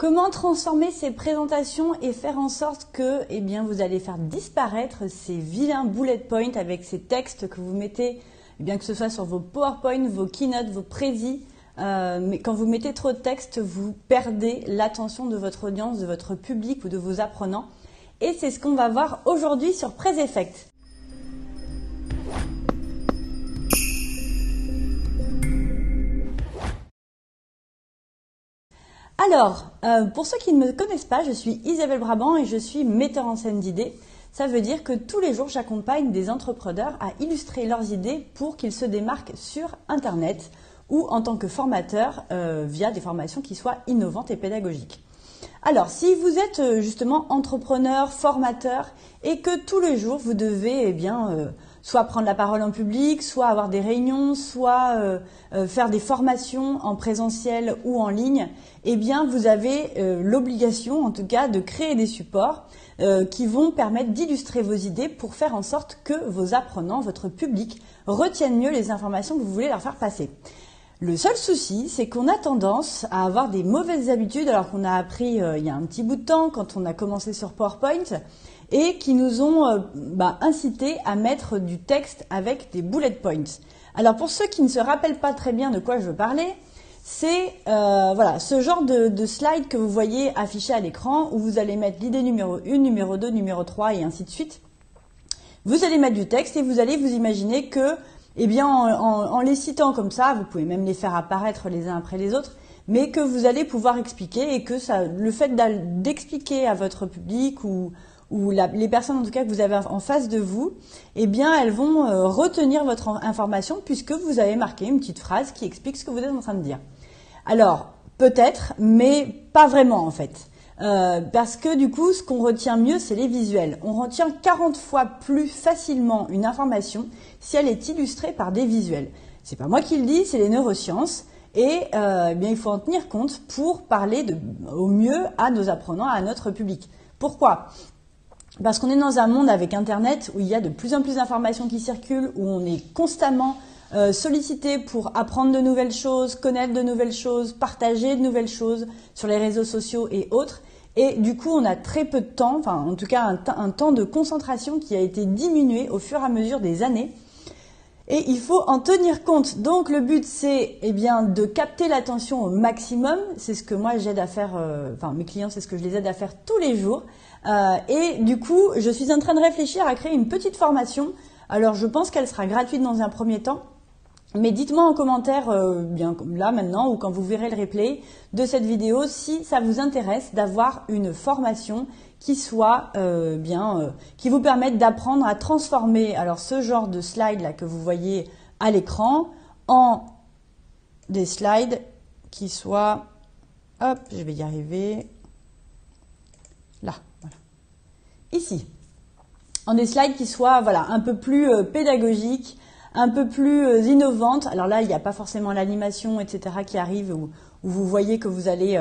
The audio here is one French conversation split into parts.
Comment transformer ces présentations et faire en sorte que vous allez faire disparaître ces vilains bullet points avec ces textes que vous mettez, que ce soit sur vos PowerPoint, vos keynotes, vos prédis. Mais quand vous mettez trop de texte, vous perdez l'attention de votre audience, de votre public ou de vos apprenants. Et c'est ce qu'on va voir aujourd'hui sur PresEffect. Alors, pour ceux qui ne me connaissent pas, je suis Isabelle Brabant et je suis metteur en scène d'idées. Ça veut dire que tous les jours, j'accompagne des entrepreneurs à illustrer leurs idées pour qu'ils se démarquent sur Internet ou en tant que formateur via des formations qui soient innovantes et pédagogiques. Alors, si vous êtes justement entrepreneur, formateur et que tous les jours, vous devez soit prendre la parole en public, soit avoir des réunions, soit faire des formations en présentiel ou en ligne, vous avez l'obligation en tout cas de créer des supports qui vont permettre d'illustrer vos idées pour faire en sorte que vos apprenants, votre public, retiennent mieux les informations que vous voulez leur faire passer. Le seul souci, c'est qu'on a tendance à avoir des mauvaises habitudes alors qu'on a appris il y a un petit bout de temps quand on a commencé sur PowerPoint et qui nous ont incité à mettre du texte avec des bullet points. Alors pour ceux qui ne se rappellent pas très bien de quoi je veux parler, c'est ce genre de slide que vous voyez affiché à l'écran où vous allez mettre l'idée numéro 1, numéro 2, numéro 3 et ainsi de suite. Vous allez mettre du texte et vous allez vous imaginer que en les citant comme ça, vous pouvez même les faire apparaître les uns après les autres, mais que vous allez pouvoir expliquer et que le fait d'expliquer à votre public ou les personnes en tout cas que vous avez en face de vous, elles vont retenir votre information puisque vous avez marqué une petite phrase qui explique ce que vous êtes en train de dire. Alors, peut-être, mais pas vraiment en fait. Parce que du coup, ce qu'on retient mieux, c'est les visuels. On retient 40 fois plus facilement une information si elle est illustrée par des visuels. C'est pas moi qui le dis, c'est les neurosciences. Et il faut en tenir compte pour parler au mieux à nos apprenants, à notre public. Pourquoi ? Parce qu'on est dans un monde avec Internet où il y a de plus en plus d'informations qui circulent, où on est constamment sollicité pour apprendre de nouvelles choses, connaître de nouvelles choses, partager de nouvelles choses sur les réseaux sociaux et autres. Et du coup, on a très peu de temps, enfin en tout cas un temps de concentration qui a été diminué au fur et à mesure des années. Et il faut en tenir compte. Donc le but c'est de capter l'attention au maximum. C'est ce que moi j'aide à faire, mes clients c'est ce que je les aide à faire tous les jours. Et du coup, je suis en train de réfléchir à créer une petite formation. Alors je pense qu'elle sera gratuite dans un premier temps. Mais dites-moi en commentaire, là maintenant ou quand vous verrez le replay de cette vidéo, si ça vous intéresse d'avoir une formation qui soit qui vous permette d'apprendre à transformer ce genre de slide là que vous voyez à l'écran en des slides qui soient, hop, je vais y arriver, là, voilà, ici, en des slides qui soient un peu plus pédagogiques, un peu plus innovante. Alors là, il n'y a pas forcément l'animation, etc. qui arrive où vous voyez que vous allez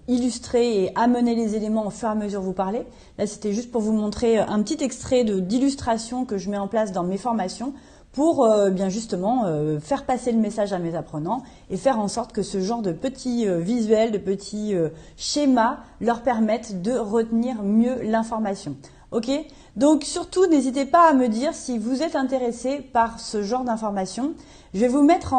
illustrer et amener les éléments au fur et à mesure que vous parlez. Là, c'était juste pour vous montrer un petit extrait d'illustration que je mets en place dans mes formations pour faire passer le message à mes apprenants et faire en sorte que ce genre de petits visuels, de petits schémas leur permettent de retenir mieux l'information. Ok ? Donc surtout, n'hésitez pas à me dire si vous êtes intéressé par ce genre d'informations. Je vais vous mettre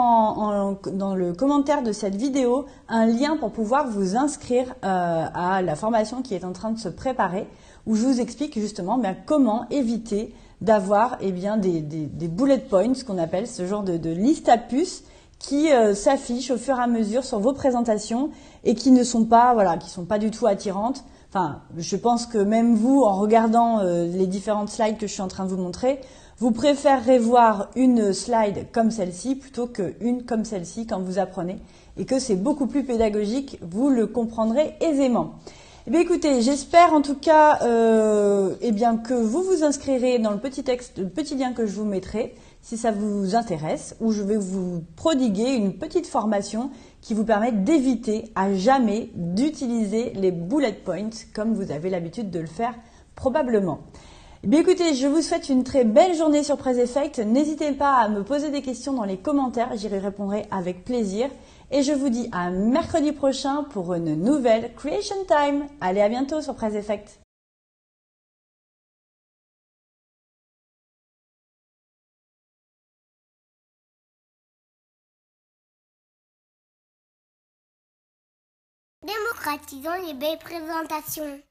dans le commentaire de cette vidéo un lien pour pouvoir vous inscrire à la formation qui est en train de se préparer, où je vous explique justement comment éviter d'avoir des bullet points, ce qu'on appelle ce genre de liste à puces qui s'affichent au fur et à mesure sur vos présentations et qui ne sont pas, qui sont pas du tout attirantes. Enfin, je pense que même vous, en regardant les différentes slides que je suis en train de vous montrer, vous préférerez voir une slide comme celle-ci plutôt qu'une comme celle-ci quand vous apprenez et que c'est beaucoup plus pédagogique, vous le comprendrez aisément. Écoutez, j'espère en tout cas que vous vous inscrirez dans le petit lien que je vous mettrai si ça vous intéresse, où je vais vous prodiguer une petite formation qui vous permet d'éviter à jamais d'utiliser les bullet points comme vous avez l'habitude de le faire probablement. Écoutez, je vous souhaite une très belle journée sur PresEffect. N'hésitez pas à me poser des questions dans les commentaires, j'y répondrai avec plaisir. Et je vous dis à mercredi prochain pour une nouvelle Creation Time. Allez, à bientôt sur Press Effect. Démocratisons les belles présentations.